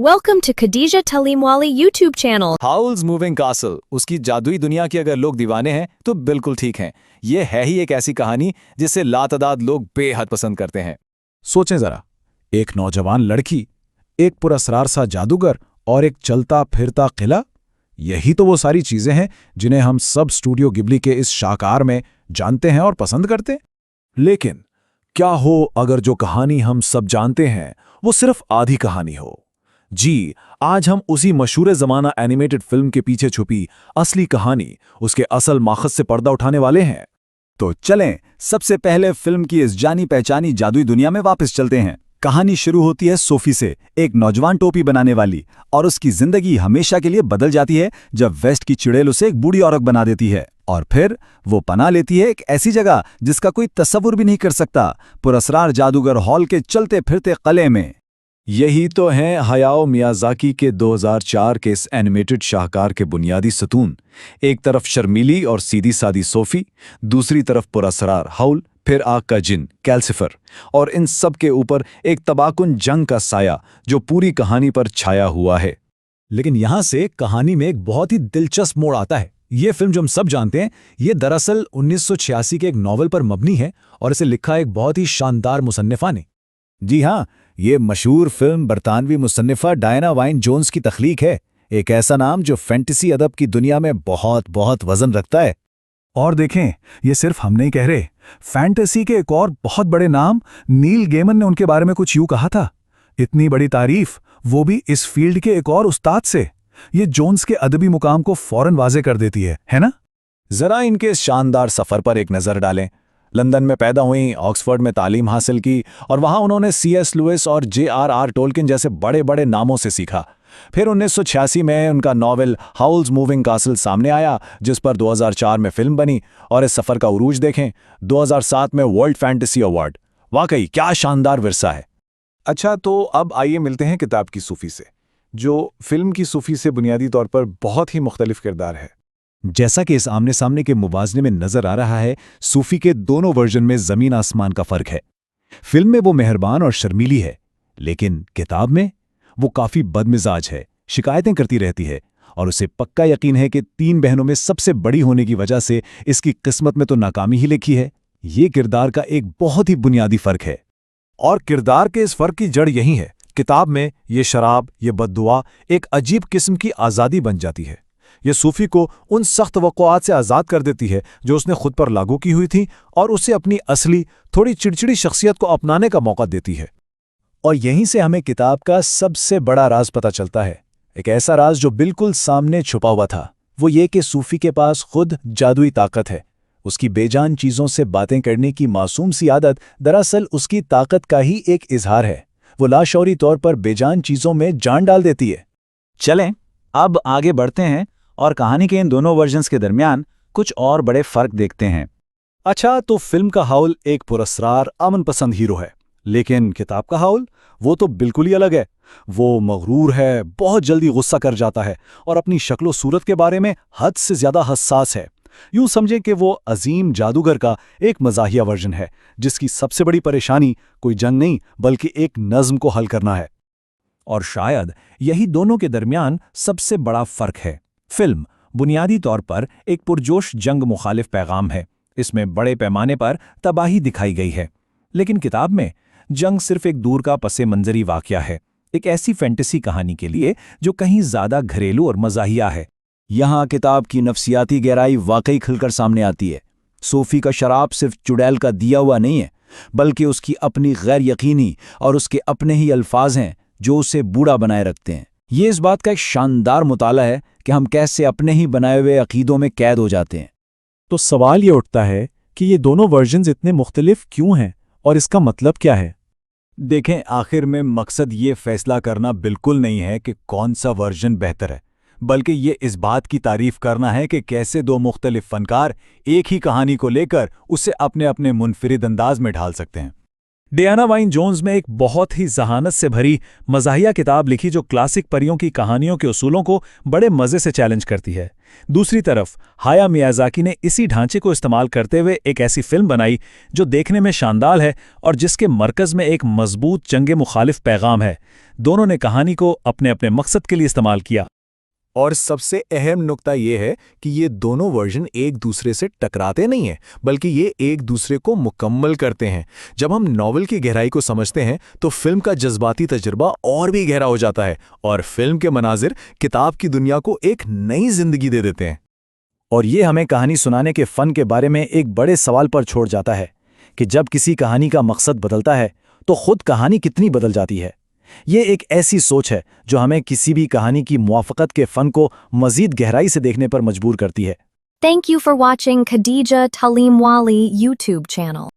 Welcome to Khadija Talimwali YouTube channel. Howl's moving castle, उसकी जादुई दुनिया के अगर लोग दीवाने हैं तो बिल्कुल ठीक हैं। ये है ही एक ऐसी कहानी जिसे लातादाद लोग बेहद पसंद करते हैं। सोचें जरा, एक नौजवान लड़की, एक पुरअसरार सा जादूगर और एक चलता फिरता किला। यही तो वो सारी चीजें हैं जिन्हें हम सब स्टूडियो गिबली के इस शाकार में जानते हैं और पसंद करते हैं। लेकिन क्या हो अगर जो कहानी हम सब जानते हैं वो सिर्फ आधी कहानी हो? जी, आज हम उसी मशहूर ज़माना एनिमेटेड फिल्म के पीछे छुपी असली कहानी, उसके असल माखज़ से पर्दा उठाने वाले हैं। तो चलें सबसे पहले फिल्म की इस जानी पहचानी जादुई दुनिया में वापस चलते हैं। कहानी शुरू होती है सोफी से, एक नौजवान टोपी बनाने वाली, और उसकी जिंदगी हमेशा के लिए बदल जाती है जब वेस्ट की चुड़ैल उसे एक बूढ़ी औरत बना देती है। और फिर वो पनाह लेती है एक ऐसी जगह जिसका कोई तस्वुर भी नहीं कर सकता, पुरअसरार जादूगर हॉल के चलते फिरते किले में। यही तो हैं हयाओ मियाज़ाकी के 2004 के इस एनिमेटेड शाहकार के बुनियादी सतून। एक तरफ शर्मीली और सीधी सादी सोफी, दूसरी तरफ पुरअसरार हाउल, फिर आग का जिन कैल्सिफर, और इन सब के ऊपर एक तबाकुन जंग का साया जो पूरी कहानी पर छाया हुआ है। लेकिन यहाँ से कहानी में एक बहुत ही दिलचस्प मोड़ आता है। ये फिल्म जो हम सब जानते हैं, ये दरअसल 1986 के एक नॉवल पर मबनी है और इसे लिखा एक बहुत ही शानदार मुसन्निफा ने। जी हाँ, ये मशहूर फिल्म बरतानवी मुसन्निफा डायना वाइन जोन्स की तख्लीक है। एक ऐसा नाम जो फैंटेसी अदब की दुनिया में बहुत बहुत वजन रखता है। और देखें, ये सिर्फ हम नहीं कह रहे, फैंटेसी के एक और बहुत बड़े नाम नील गैमन ने उनके बारे में कुछ यूं कहा था। इतनी बड़ी तारीफ, वो भी इस फील्ड के एक और उस्ताद से, ये जोन्स के अदबी मुकाम को फौरन वाजे कर देती है ना? जरा इनके शानदार सफर पर एक नजर डालें। लंदन में पैदा हुई, ऑक्सफोर्ड में तालीम हासिल की और वहां उन्होंने C.S. लुइस और J.R.R. टोल्किन जैसे बड़े बड़े नामों से सीखा। फिर 1986 में उनका नॉवेल हाउल्स मूविंग कासल सामने आया, जिस पर 2004 में फिल्म बनी। और इस सफ़र का उरूज देखें, 2007 में वर्ल्ड फैंटेसी अवार्ड। वाकई क्या शानदार विरसा है। अच्छा, तो अब आइए मिलते हैं किताब की सूफी से, जो फिल्म की सूफी से बुनियादी तौर पर बहुत ही मुख्तलिफ किरदार है। जैसा कि इस आमने सामने के मुवाज़ने में नजर आ रहा है, सूफी के दोनों वर्जन में जमीन आसमान का फर्क है। फिल्म में वो मेहरबान और शर्मीली है, लेकिन किताब में वो काफी बदमिजाज है, शिकायतें करती रहती है और उसे पक्का यकीन है कि 3 बहनों में सबसे बड़ी होने की वजह से इसकी किस्मत में तो नाकामी ही लिखी है। ये किरदार का एक बहुत ही बुनियादी फर्क है। और किरदार के इस फर्क की जड़ यही है। किताब में ये शराब, ये बद्दुआ एक अजीब किस्म की आज़ादी बन जाती है। ये सूफी को उन सख्त तवक्कुआत से आज़ाद कर देती है जो उसने खुद पर लागू की हुई थी, और उसे अपनी असली थोड़ी चिड़चिड़ी शख्सियत को अपनाने का मौका देती है। और यहीं से हमें किताब का सबसे बड़ा राज पता चलता है, एक ऐसा राज जो बिल्कुल सामने छुपा हुआ था। वो ये कि सूफी के पास खुद जादुई ताकत है। उसकी बेजान चीज़ों से बातें करने की मासूम सी आदत दरअसल उसकी ताकत का ही एक इजहार है। वो लाशौरी तौर पर बेजान चीज़ों में जान डाल देती है। चलें अब आगे बढ़ते हैं और कहानी के इन दोनों वर्जन्स के दरमियान कुछ और बड़े फर्क देखते हैं। अच्छा, तो फिल्म का हाउल एक पुरअसरार अमन पसंद हीरो है, लेकिन किताब का हाउल वो तो बिल्कुल ही अलग है। वो मगरूर है, बहुत जल्दी गुस्सा कर जाता है और अपनी शक्लो सूरत के बारे में हद से ज्यादा हसास है। यूं समझें कि वो अजीम जादूगर का एक मज़ाहिया वर्जन है, जिसकी सबसे बड़ी परेशानी कोई जंग नहीं बल्कि एक नज़्म को हल करना है। और शायद यही दोनों के दरमियान सबसे बड़ा फर्क है। फिल्म बुनियादी तौर पर एक पुरजोश जंग मुखालिफ पैगाम है, इसमें बड़े पैमाने पर तबाही दिखाई गई है। लेकिन किताब में जंग सिर्फ एक दूर का पसे मंजरी वाक़या है, एक ऐसी फैंटेसी कहानी के लिए जो कहीं ज़्यादा घरेलू और मज़ाहिया है। यहाँ किताब की नफ्सियाती गहराई वाकई खुलकर सामने आती है। सोफी का शराब सिर्फ चुड़ैल का दिया हुआ नहीं है, बल्कि उसकी अपनी गैर यकीनी और उसके अपने ही अल्फाज हैं जो उसे बूढ़ा बनाए रखते हैं। ये इस बात का एक शानदार मुताला है कि हम कैसे अपने ही बनाए हुए अकीदों में कैद हो जाते हैं। तो सवाल ये उठता है कि ये दोनों वर्जन्स इतने मुख्तलिफ क्यों हैं और इसका मतलब क्या है? देखें, आखिर में मकसद ये फैसला करना बिल्कुल नहीं है कि कौन सा वर्जन बेहतर है, बल्कि ये इस बात की तारीफ करना है कि कैसे दो मुख्तलिफ फनकार एक ही कहानी को लेकर उसे अपने अपने मुनफरिद अंदाज में ढाल सकते हैं। डायना वाइन जोन्स में एक बहुत ही जहानत से भरी मज़ाहिया किताब लिखी जो क्लासिक परियों की कहानियों के उसूलों को बड़े मज़े से चैलेंज करती है। दूसरी तरफ हाया मियाज़ाकी ने इसी ढांचे को इस्तेमाल करते हुए एक ऐसी फिल्म बनाई जो देखने में शानदार है और जिसके मरकज़ में एक मजबूत जंगे मुखालिफ पैगाम है। दोनों ने कहानी को अपने अपने मकसद के लिए इस्तेमाल किया। और सबसे अहम नुक्ता ये है कि ये दोनों वर्जन एक दूसरे से टकराते नहीं हैं, बल्कि ये एक दूसरे को मुकम्मल करते हैं। जब हम नॉवेल की गहराई को समझते हैं तो फिल्म का जज्बाती तजुर्बा और भी गहरा हो जाता है और फिल्म के मनाजिर किताब की दुनिया को एक नई जिंदगी दे देते हैं। और ये हमें कहानी सुनाने के फ़न के बारे में एक बड़े सवाल पर छोड़ जाता है कि जब किसी कहानी का मकसद बदलता है तो खुद कहानी कितनी बदल जाती है। ये एक ऐसी सोच है जो हमें किसी भी कहानी की मुआफ़क़त के फ़न को मज़ीद गहराई से देखने पर मजबूर करती है। Thank you for watching Khadija Talimwali YouTube channel.